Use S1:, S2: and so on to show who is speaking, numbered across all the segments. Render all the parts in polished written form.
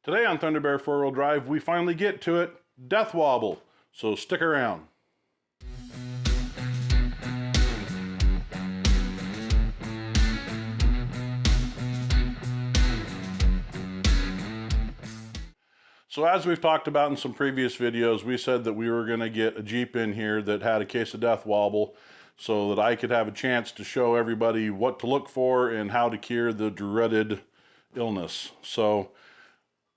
S1: Today on Thunderbear 4-wheel drive, we finally get to it, Death Wobble, so stick around. So as we've talked about in some previous videos, we said that we were going to get a Jeep in here that had a case of Death Wobble so that I could have a chance to show everybody what to look for and how to cure the dreaded illness. So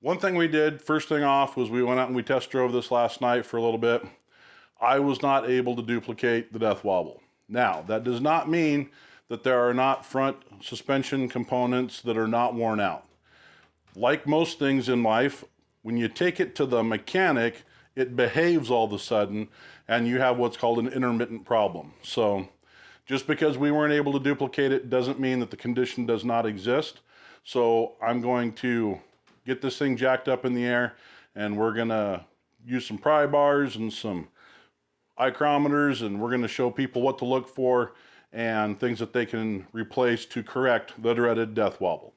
S1: one thing we did, first thing off, was we went out and we test drove this last night for a little bit. I was not able to duplicate the Death Wobble. Now, that does not mean that there are not front suspension components that are not worn out. Like most things in life, when you take it to the mechanic, it behaves all of a sudden, and you have what's called an intermittent problem. So just because we weren't able to duplicate it doesn't mean that the condition does not exist. So I'm going to get this thing jacked up in the air, and we're gonna use some pry bars and some micrometers, and we're gonna show people what to look for and things that they can replace to correct the dreaded Death Wobble.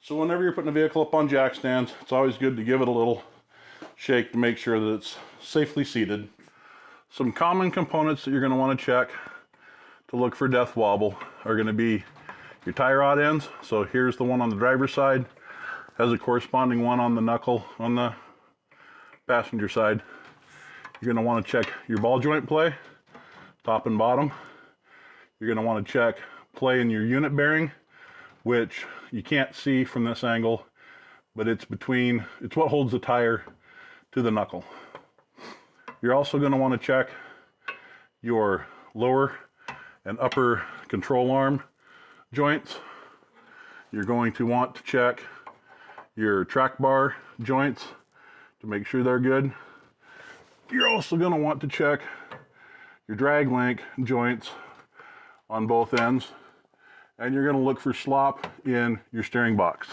S1: So whenever you're putting a vehicle up on jack stands, it's always good to give it a little shake to make sure that it's safely seated. Some common components that you're going to want to check to look for Death Wobble are going to be your tie rod ends. So here's the one on the driver's side, has a corresponding one on the knuckle on the passenger side. You're going to want to check your ball joint play, top and bottom. You're going to want to check play in your unit bearing, which you can't see from this angle, but it's what holds the tire to the knuckle. You're also going to want to check your lower and upper control arm joints. You're going to want to check your track bar joints to make sure they're good. You're also going to want to check your drag link joints on both ends. And you're going to look for slop in your steering box.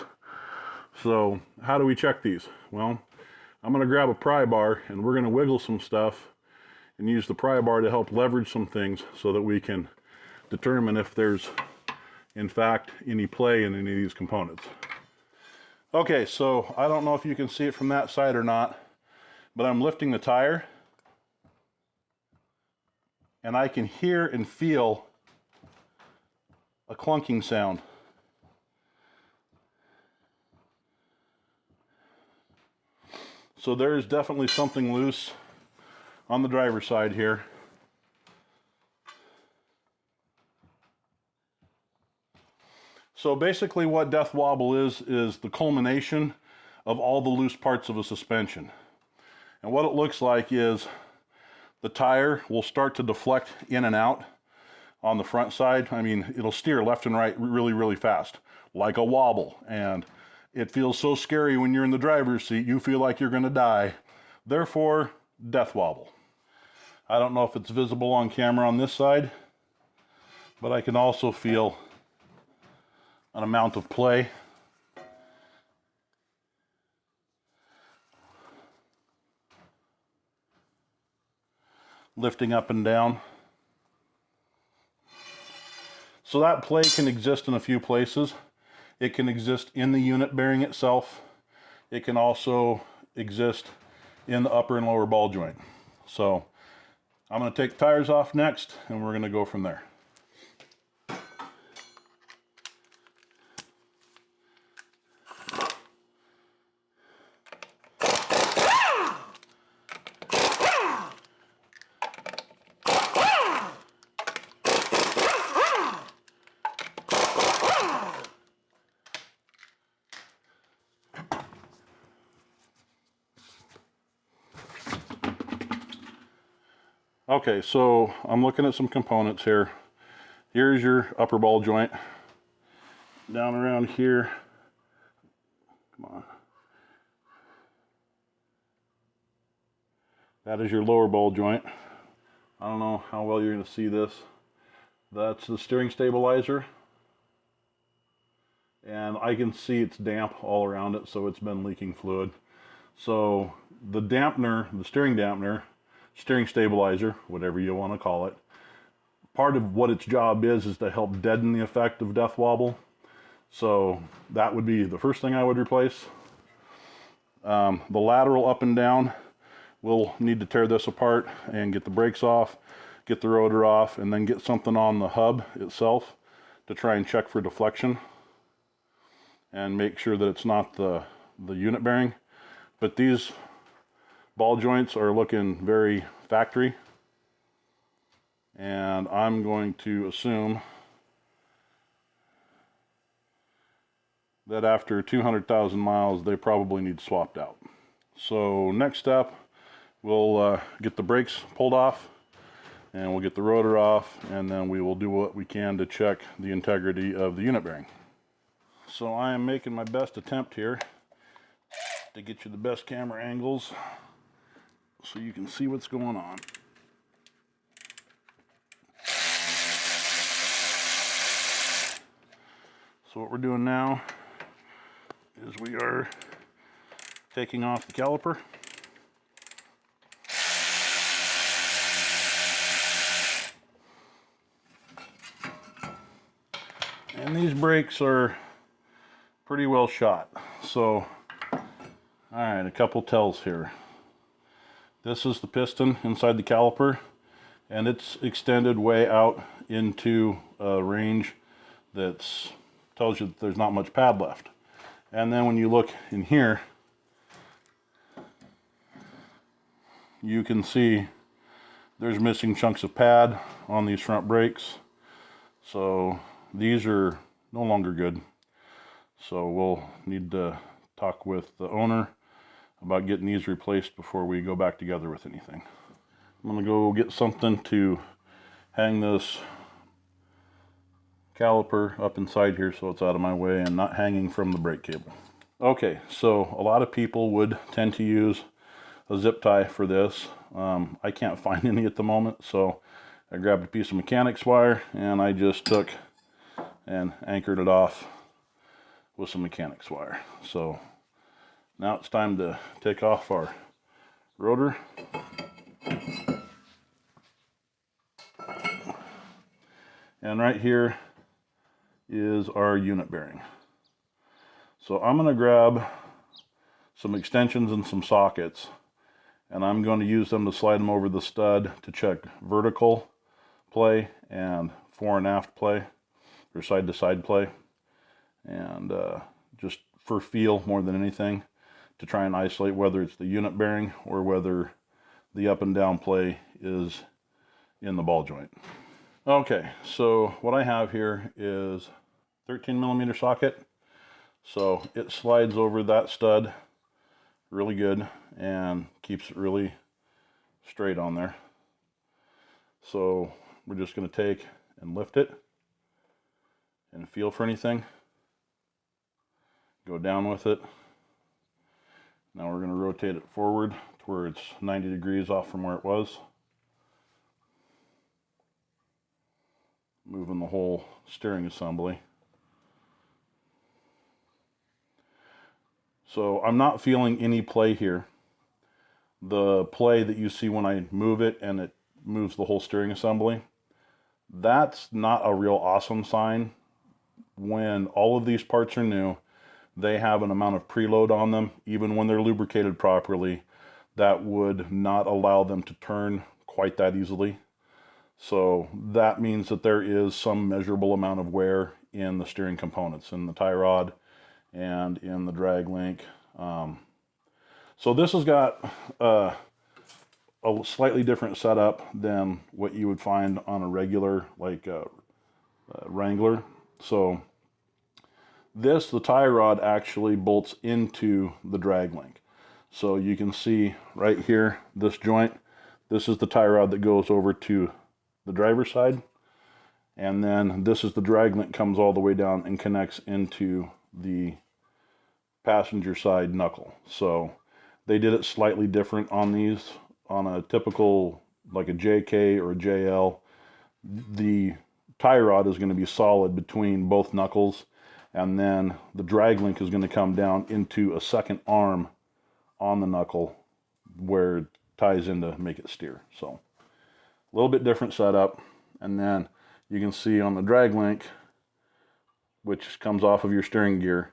S1: So how do we check these? Well, I'm going to grab a pry bar and we're going to wiggle some stuff and use the pry bar to help leverage some things so that we can determine if there's in fact any play in any of these components. Okay, so I don't know if you can see it from that side or not, but I'm lifting the tire and I can hear and feel a clunking sound. So there's definitely something loose on the driver's side here. So basically what Death Wobble is the culmination of all the loose parts of a suspension. And what it looks like is the tire will start to deflect in and out on the front side. I mean, it'll steer left and right really, really fast, like a wobble. And it feels so scary when you're in the driver's seat, you feel like you're gonna die. Therefore, Death Wobble. I don't know if it's visible on camera on this side, but I can also feel an amount of play. Lifting up and down. So that play can exist in a few places. It can exist in the unit bearing itself. It can also exist in the upper and lower ball joint. So I'm going to take the tires off next and we're going to go from there. Okay, so I'm looking at some components here. Here's your upper ball joint. Down around here. Come on. That is your lower ball joint. I don't know how well you're going to see this. That's the steering stabilizer. and I can see it's damp all around it, so it's been leaking fluid. So the dampener, the steering dampener, steering stabilizer, whatever you want to call it, part of what its job is to help deaden the effect of death wobble. So that would be the first thing I would replace. The lateral up and down, we'll need to tear this apart and get the brakes off, get the rotor off, and then get something on the hub itself to try and check for deflection and make sure that it's not the unit bearing. But these ball joints are looking very factory, and I'm going to assume that after 200,000 miles they probably need swapped out. So next step, we'll get the brakes pulled off, and we'll get the rotor off, and then we will do what we can to check the integrity of the unit bearing. So I am making my best attempt here to get you the best camera angles so you can see what's going on. So what we're doing now is we are taking off the caliper. And these brakes are pretty well shot. So, alright, a couple tells here. This is the piston inside the caliper, and it's extended way out into a range that tells you that there's not much pad left. And then when you look in here, you can see there's missing chunks of pad on these front brakes. So these are no longer good. So we'll need to talk with the owner about getting these replaced before we go back together with anything. I'm gonna go get something to hang this caliper up inside here so it's out of my way and not hanging from the brake cable. Okay, so a lot of people would tend to use a zip tie for this. I can't find any at the moment, so I grabbed a piece of mechanics wire and I just took and anchored it off with some mechanics wire. So now it's time to take off our rotor. And right here is our unit bearing. So I'm going to grab some extensions and some sockets, and I'm going to use them to slide them over the stud to check vertical play and fore and aft play, or side to side play, and just for feel more than anything, to try and isolate whether it's the unit bearing or whether the up and down play is in the ball joint. Okay, so what I have here is 13mm socket. So it slides over that stud really good and keeps it really straight on there. So we're just going to take and lift it and feel for anything. Go down with it. Now we're going to rotate it forward to where it's 90 degrees off from where it was. Moving the whole steering assembly. So I'm not feeling any play here. The play that you see when I move it and it moves the whole steering assembly, that's not a real awesome sign. When all of these parts are new, they have an amount of preload on them, even when they're lubricated properly, that would not allow them to turn quite that easily. So that means that there is some measurable amount of wear in the steering components, in the tie rod and in the drag link. So this has got a slightly different setup than what you would find on a regular Wrangler. So this, the tie rod actually bolts into the drag link. So you can see right here, this joint, this is the tie rod that goes over to the driver's side. And then this is the drag link, comes all the way down and connects into the passenger side knuckle. So they did it slightly different on these. On a typical, like a JK or a JL, the tie rod is going to be solid between both knuckles, And then the drag link is going to come down into a second arm on the knuckle where it ties in to make it steer. So a little bit different setup. And then you can see on the drag link, which comes off of your steering gear,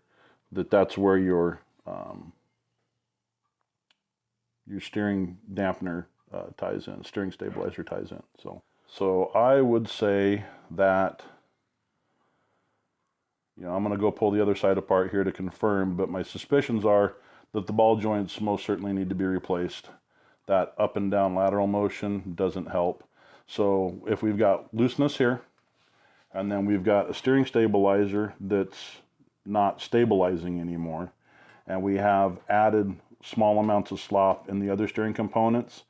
S1: that's where your steering dampener ties in, steering stabilizer ties in. So I would say that, you know, I'm going to go pull the other side apart here to confirm, but my suspicions are that the ball joints most certainly need to be replaced. That up and down lateral motion doesn't help. So if we've got looseness here, and then we've got a steering stabilizer that's not stabilizing anymore, and we have added small amounts of slop in the other steering components,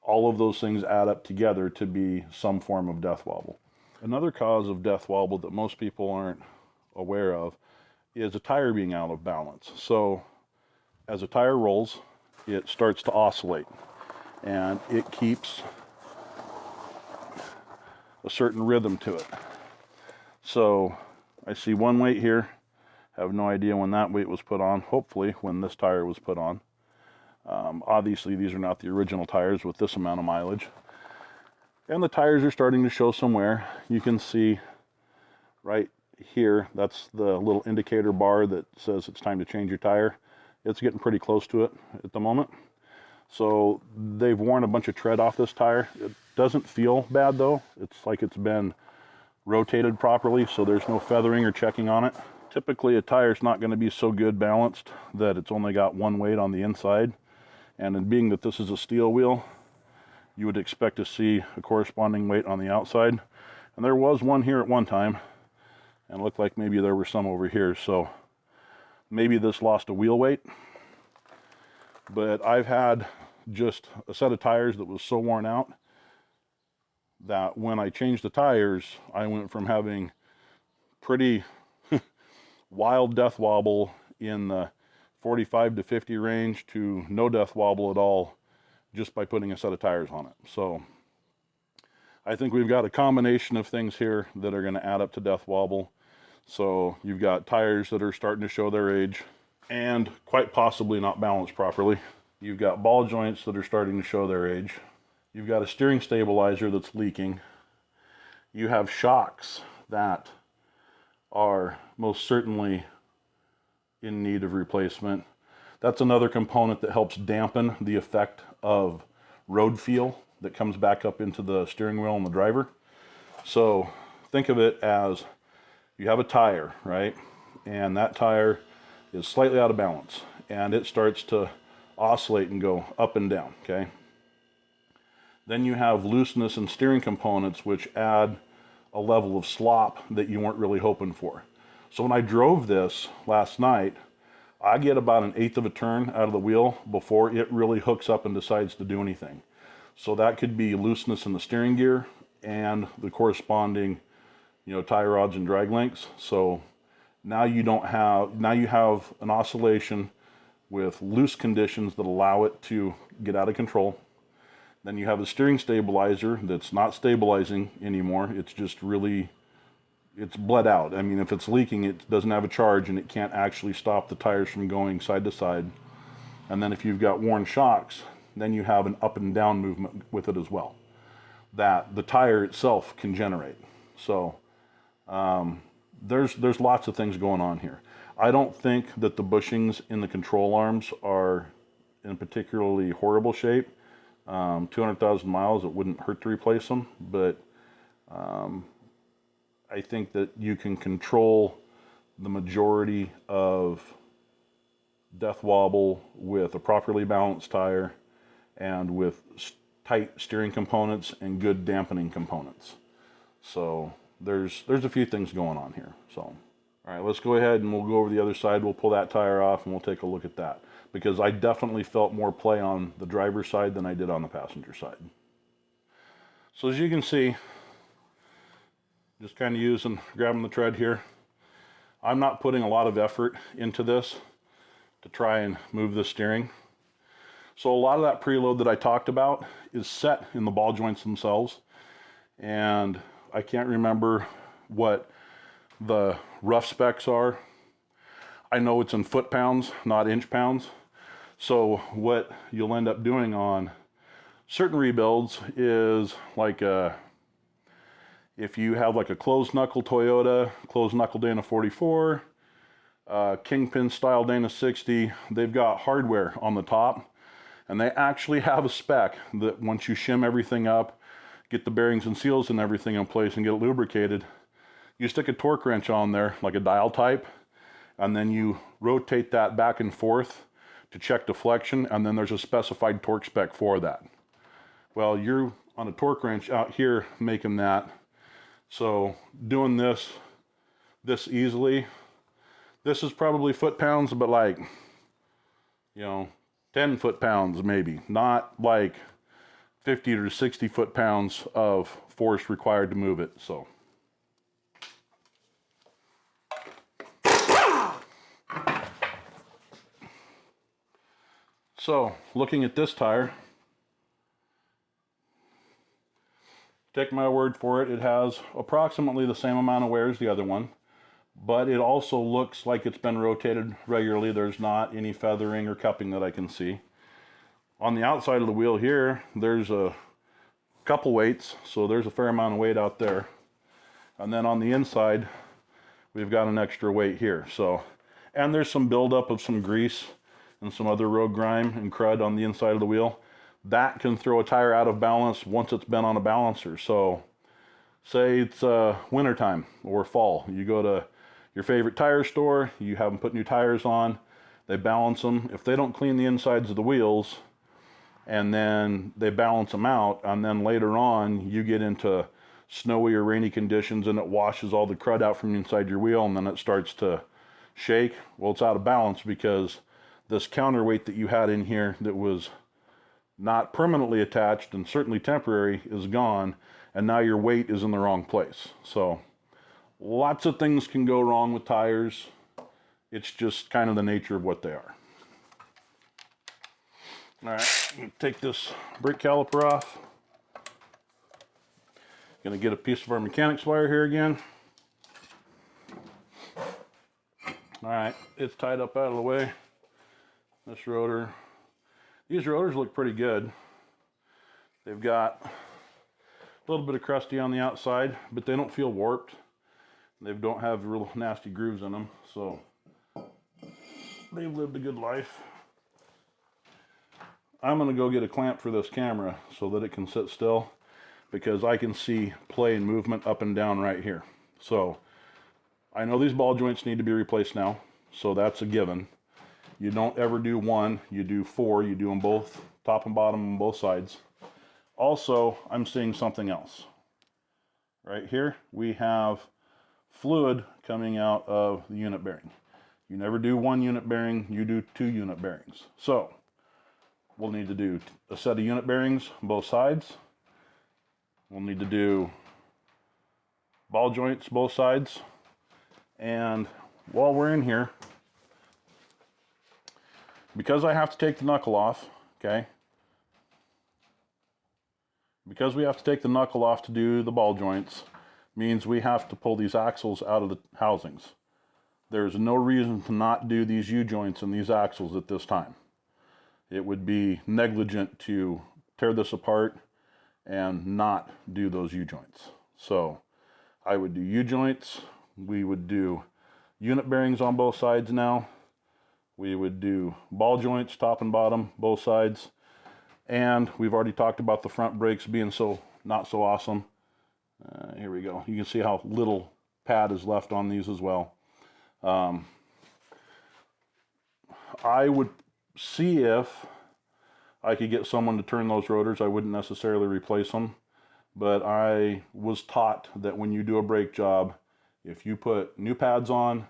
S1: all of those things add up together to be some form of death wobble. Another cause of death wobble that most people aren't aware of is a tire being out of balance. So as a tire rolls, it starts to oscillate, and it keeps a certain rhythm to it. So I see one weight here. Have no idea when that weight was put on. Hopefully when this tire was put on. Obviously these are not the original tires with this amount of mileage. And the tires are starting to show some wear. You can see right here, that's the little indicator bar that says it's time to change your tire. It's getting pretty close to it at the moment. So they've worn a bunch of tread off this tire. It doesn't feel bad though. It's like it's been rotated properly, so there's no feathering or checking on it. Typically a tire's not going to be so good balanced that it's only got one weight on the inside. And in being that this is a steel wheel, you would expect to see a corresponding weight on the outside. And there was one here at one time, and it looked like maybe there were some over here. So maybe this lost a wheel weight. But I've had just a set of tires that was so worn out that when I changed the tires, I went from having pretty wild death wobble in the 45 to 50 range to no death wobble at all just by putting a set of tires on it. So I think we've got a combination of things here that are going to add up to death wobble. So you've got tires that are starting to show their age and quite possibly not balanced properly. You've got ball joints that are starting to show their age. You've got a steering stabilizer that's leaking. You have shocks that are most certainly in need of replacement. That's another component that helps dampen the effect of road feel that comes back up into the steering wheel and the driver. So think of it as you have a tire, right? And that tire is slightly out of balance and it starts to oscillate and go up and down, okay? Then you have looseness in steering components which add a level of slop that you weren't really hoping for. So when I drove this last night, I get about 1/8 of a turn out of the wheel before it really hooks up and decides to do anything. So that could be looseness in the steering gear and the corresponding, you know, tie rods and drag links. So now you have an oscillation with loose conditions that allow it to get out of control. Then you have a steering stabilizer that's not stabilizing anymore. It's just really, it's bled out. I mean, if it's leaking, it doesn't have a charge and it can't actually stop the tires from going side to side. And then if you've got worn shocks, then you have an up and down movement with it as well, that the tire itself can generate. So there's lots of things going on here. I don't think that the bushings in the control arms are in particularly horrible shape. 200,000 miles, it wouldn't hurt to replace them, but I think that you can control the majority of death wobble with a properly balanced tire and with tight steering components and good dampening components. So there's a few things going on here. So all right, let's go ahead and we'll go over the other side. We'll pull that tire off and we'll take a look at that, because I definitely felt more play on the driver's side than I did on the passenger side. So as you can see, just kind of grabbing the tread here, I'm not putting a lot of effort into this to try and move the steering. So a lot of that preload that I talked about is set in the ball joints themselves, and I can't remember what the rough specs are I know it's in foot-pounds, not inch-pounds. So what you'll end up doing on certain rebuilds is like if you have like a closed knuckle Toyota, closed knuckle Dana 44, Kingpin style Dana 60, they've got hardware on the top, and they actually have a spec that once you shim everything up, get the bearings and seals and everything in place and get it lubricated, you stick a torque wrench on there, like a dial type, and then you rotate that back and forth to check deflection, and then there's a specified torque spec for that. Well, you're on a torque wrench out here making that, so doing this easily, this is probably foot-pounds, but like, 10 foot-pounds maybe, not like 50 to 60 foot-pounds of force required to move it. So looking at this tire, take my word for it, it has approximately the same amount of wear as the other one, but it also looks like it's been rotated regularly. There's not any feathering or cupping that I can see. On the outside of the wheel here, there's a couple weights, so there's a fair amount of weight out there. And then on the inside, we've got an extra weight here. And there's some buildup of some grease and some other road grime and crud on the inside of the wheel. That can throw a tire out of balance once it's been on a balancer. So say it's wintertime or fall, you go to your favorite tire store, you have them put new tires on, they balance them. If they don't clean the insides of the wheels and then they balance them out, and then later on you get into snowy or rainy conditions and it washes all the crud out from inside your wheel, and then it starts to shake, well, it's out of balance because this counterweight that you had in here that was not permanently attached and certainly temporary is gone, and now your weight is in the wrong place. So lots of things can go wrong with tires. It's just kind of the nature of what they are. All right, I'm gonna take this brake caliper off. Gonna get a piece of our mechanics wire here again. All right, it's tied up out of the way. This rotor, these rotors look pretty good. They've got a little bit of crusty on the outside, but they don't feel warped. They don't have real nasty grooves in them, so they've lived a good life. I'm gonna go get a clamp for this camera so that it can sit still, because I can see play and movement up and down right here. So I know these ball joints need to be replaced now, so that's a given. You don't ever do one, you do four, you do them both, top and bottom on both sides. Also, I'm seeing something else. Right here, we have fluid coming out of the unit bearing. You never do one unit bearing, you do 2 unit bearings. So we'll need to do a set of unit bearings on both sides. We'll need to do ball joints both sides. And while we're in here, because I have to take the knuckle off, okay? Because we have to take the knuckle off to do the ball joints, means we have to pull these axles out of the housings. There's no reason to not do these U-joints and these axles at this time. It would be negligent to tear this apart and not do those U-joints. So I would do U-joints. We would do unit bearings on both sides now. We would do ball joints, top and bottom, both sides. And we've already talked about the front brakes being so not so awesome. Here we go. You can see how little pad is left on these as well. I would see if I could get someone to turn those rotors. I wouldn't necessarily replace them, but I was taught that when you do a brake job, if you put new pads on,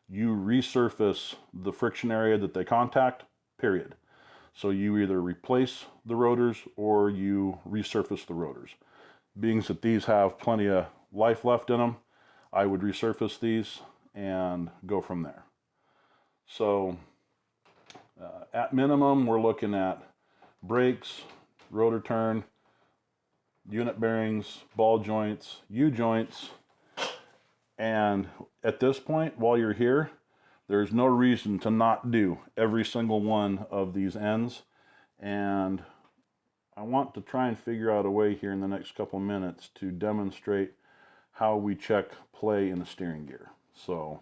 S1: you resurface the friction area that they contact, period. So you either replace the rotors or you resurface the rotors. Being that these have plenty of life left in them, I would resurface these and go from there. So at minimum, we're looking at brakes, rotor turn, unit bearings, ball joints, U-joints, and at this point, while you're here, There's no reason to not do every single one of these ends, and I want to try and figure out a way here in the next couple minutes to demonstrate how we check play in the steering gear. So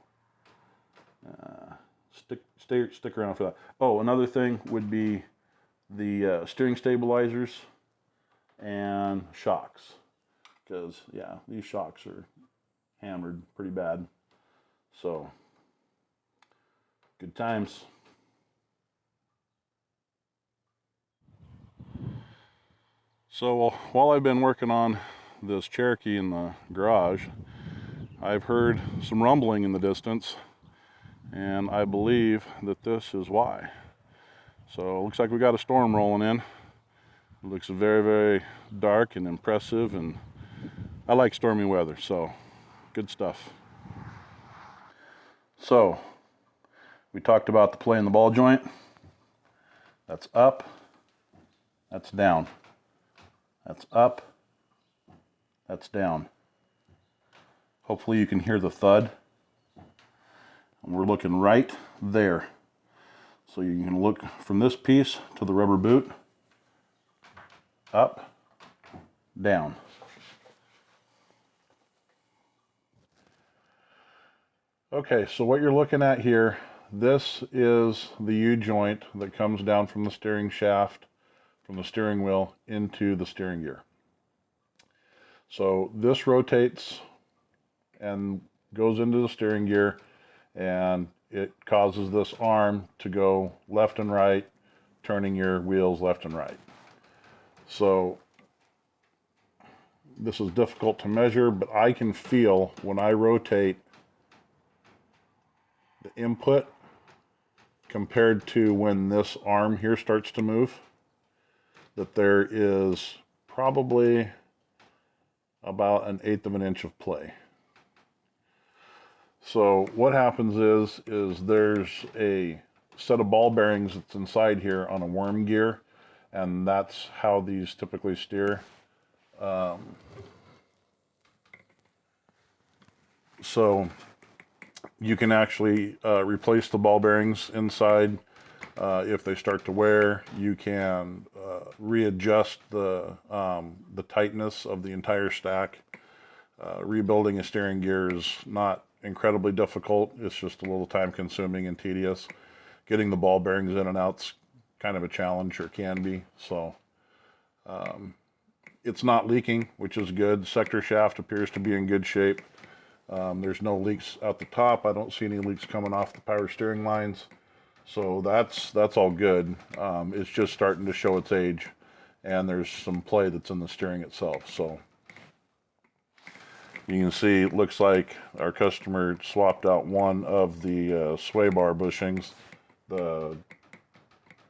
S1: stick around for that. Oh, another thing would be the steering stabilizers and shocks, because yeah, these shocks are hammered pretty bad. So good times. So while I've been working on this Cherokee in the garage, I've heard some rumbling in the distance, and I believe that this is why. So it looks like we got a storm rolling in. It looks very, very dark and impressive, and I like stormy weather, so good stuff. So we talked about the play in the ball joint. That's up, that's down. That's up, that's down. Hopefully you can hear the thud. And we're looking right there. So you can look from this piece to the rubber boot. Up, down. Okay, so what you're looking at here, this is the U-joint that comes down from the steering shaft, from the steering wheel into the steering gear. So this rotates and goes into the steering gear, and it causes this arm to go left and right, turning your wheels left and right. So this is difficult to measure, but I can feel when I rotate the input compared to when this arm here starts to move, that there is probably about 1/8 of an inch of play. So what happens is there's a set of ball bearings that's inside here on a worm gear, and that's how these typically steer. So you can actually replace the ball bearings inside if they start to wear. You can readjust the tightness of the entire stack. Rebuilding a steering gear is not incredibly difficult. It's just a little time consuming and tedious. Getting the ball bearings in and out's kind of a challenge, or can be. So it's not leaking, which is good. Sector shaft appears to be in good shape. There's no leaks out the top. I don't see any leaks coming off the power steering lines. So that's all good. It's just starting to show its age, and there's some play that's in the steering itself. So you can see it looks like our customer swapped out one of the sway bar bushings. The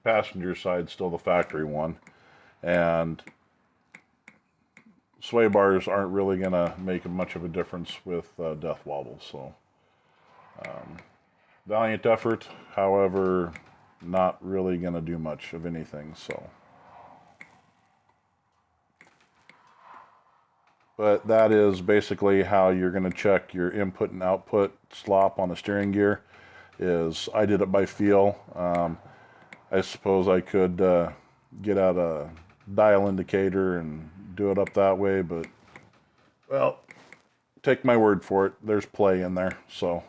S1: passenger side still the factory one, and sway bars aren't really going to make much of a difference with death wobble. So valiant effort, however, not really going to do much of anything. So, but that is basically how you're going to check your input and output slop on a steering gear. Is I did it by feel. I suppose I could get out a dial indicator and do it up that way, but well, take my word for it, there's play in there. So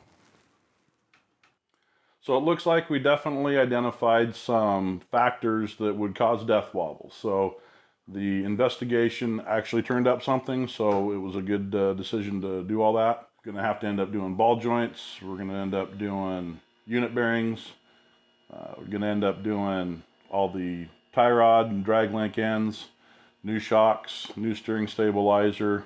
S1: it looks like we definitely identified some factors that would cause death wobble. So the investigation actually turned up something, so it was a good decision to do all that. Gonna have to end up doing ball joints. We're gonna end up doing unit bearings. We're gonna end up doing all the tie rod and drag link ends, new shocks, new steering stabilizer,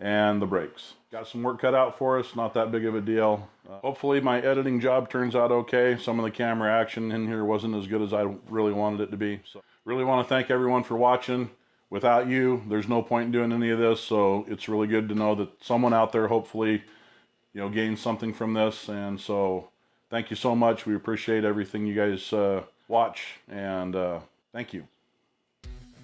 S1: and the brakes. Got some work cut out for us, not that big of a deal. Hopefully my editing job turns out okay. Some of the camera action in here wasn't as good as I really wanted it to be. So really want to thank everyone for watching. Without you, there's no point in doing any of this, so it's really good to know that someone out there hopefully, you know, gains something from this. And so thank you so much. We appreciate everything you guys watch, and thank you.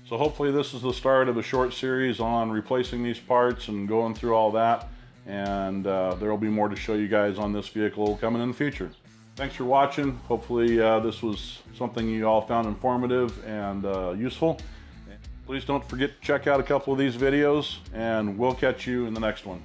S1: So hopefully this is the start of a short series on replacing these parts and going through all that, and there will be more to show you guys on this vehicle coming in the future. Thanks for watching. Hopefully this was something you all found informative and useful. Please don't forget to check out a couple of these videos, and we'll catch you in the next one.